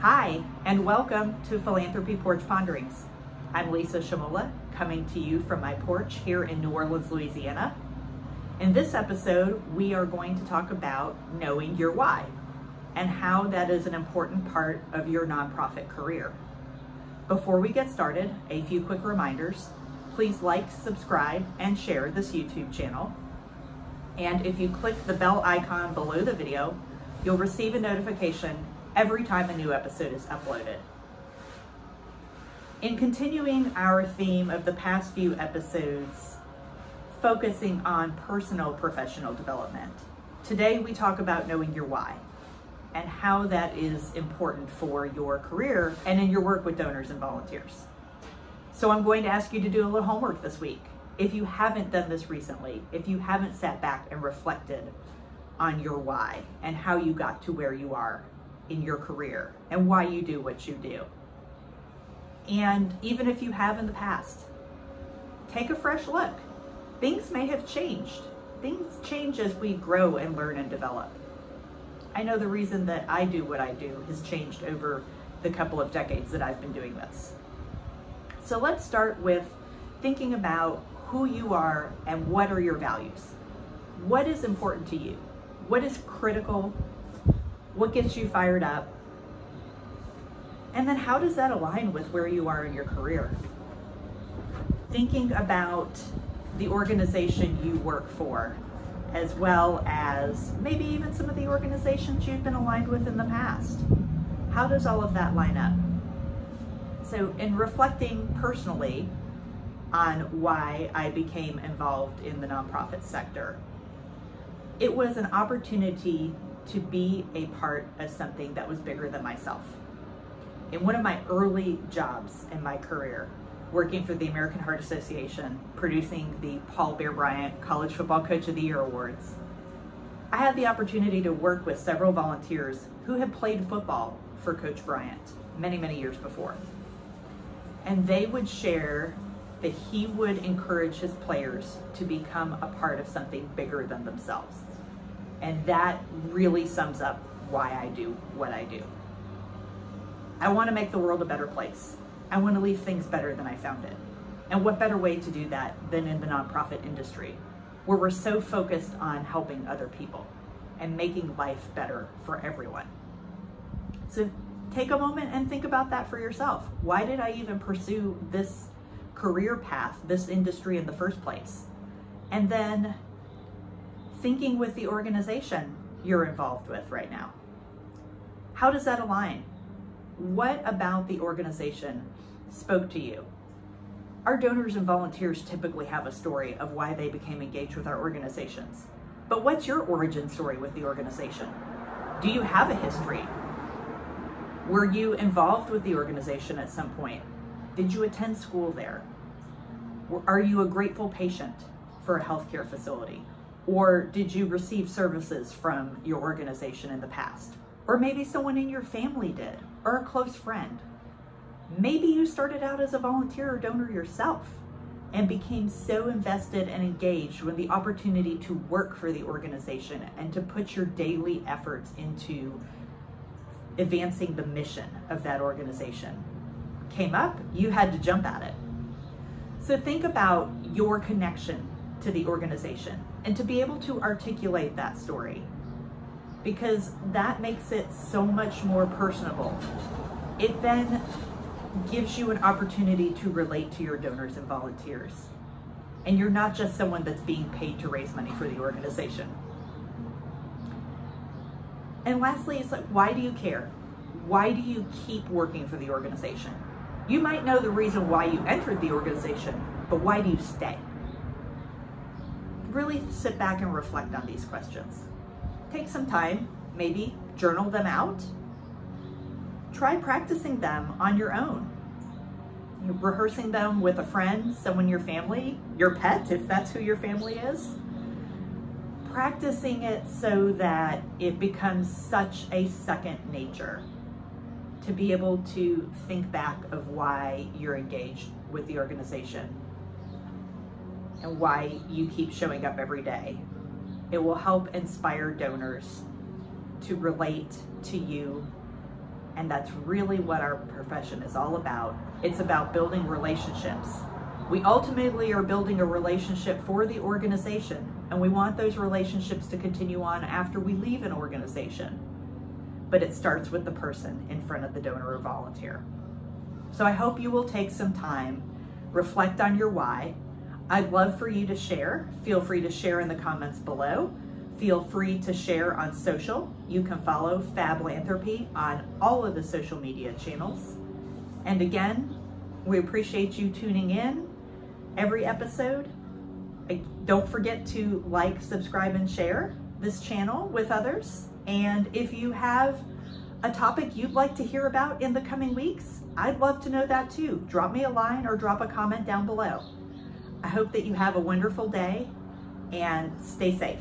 Hi, and welcome to Philanthropy Porch Ponderings. I'm Lisa Shamola, coming to you from my porch here in New Orleans, Louisiana. In this episode, we are going to talk about knowing your why and how that is an important part of your nonprofit career. Before we get started, a few quick reminders. Please like, subscribe, and share this YouTube channel. And if you click the bell icon below the video, you'll receive a notification every time a new episode is uploaded. In continuing our theme of the past few episodes, focusing on personal professional development, today we talk about knowing your why and how that is important for your career and in your work with donors and volunteers. So I'm going to ask you to do a little homework this week. If you haven't done this recently, if you haven't sat back and reflected on your why and how you got to where you are in your career and why you do what you do. And even if you have in the past, take a fresh look. Things may have changed. Things change as we grow and learn and develop. I know the reason that I do what I do has changed over the couple of decades that I've been doing this. So let's start with thinking about who you are and what are your values. What is important to you? What is critical? What gets you fired up? And then how does that align with where you are in your career? Thinking about the organization you work for, as well as maybe even some of the organizations you've been aligned with in the past. How does all of that line up? So in reflecting personally on why I became involved in the nonprofit sector, it was an opportunity to be a part of something that was bigger than myself. In one of my early jobs in my career, working for the American Heart Association, producing the Paul Bear Bryant College Football Coach of the Year Awards, I had the opportunity to work with several volunteers who had played football for Coach Bryant many, many years before. And they would share that he would encourage his players to become a part of something bigger than themselves. And that really sums up why I do what I do. I want to make the world a better place. I want to leave things better than I found it. And what better way to do that than in the nonprofit industry, where we're so focused on helping other people and making life better for everyone. So take a moment and think about that for yourself. Why did I even pursue this career path, this industry in the first place? And then thinking with the organization you're involved with right now. How does that align? What about the organization spoke to you? Our donors and volunteers typically have a story of why they became engaged with our organizations. But what's your origin story with the organization? Do you have a history? Were you involved with the organization at some point? Did you attend school there? Are you a grateful patient for a healthcare facility? Or did you receive services from your organization in the past? Or maybe someone in your family did, or a close friend. Maybe you started out as a volunteer or donor yourself and became so invested and engaged when the opportunity to work for the organization and to put your daily efforts into advancing the mission of that organization came up, you had to jump at it. So think about your connection to the organization and to be able to articulate that story, because that makes it so much more personable. It then gives you an opportunity to relate to your donors and volunteers. And you're not just someone that's being paid to raise money for the organization. And lastly, it's like, why do you care? Why do you keep working for the organization? You might know the reason why you entered the organization, but why do you stay? Really sit back and reflect on these questions. Take some time, maybe journal them out. Try practicing them on your own. You're rehearsing them with a friend, someone in your family, your pet, if that's who your family is. Practicing it so that it becomes such a second nature to be able to think back of why you're engaged with the organization and why you keep showing up every day. It will help inspire donors to relate to you And that's really what our profession is all about. It's about building relationships. We ultimately are building a relationship for the organization, and we want those relationships to continue on after we leave an organization. But it starts with the person in front of the donor or volunteer. So I hope you will take some time, reflect on your why. I'd love for you to share. Feel free to share in the comments below. Feel free to share on social. You can follow Philanthropy on all of the social media channels. And again, we appreciate you tuning in every episode. Don't forget to like, subscribe, and share this channel with others. And if you have a topic you'd like to hear about in the coming weeks, I'd love to know that too. Drop me a line or drop a comment down below. I hope that you have a wonderful day and stay safe.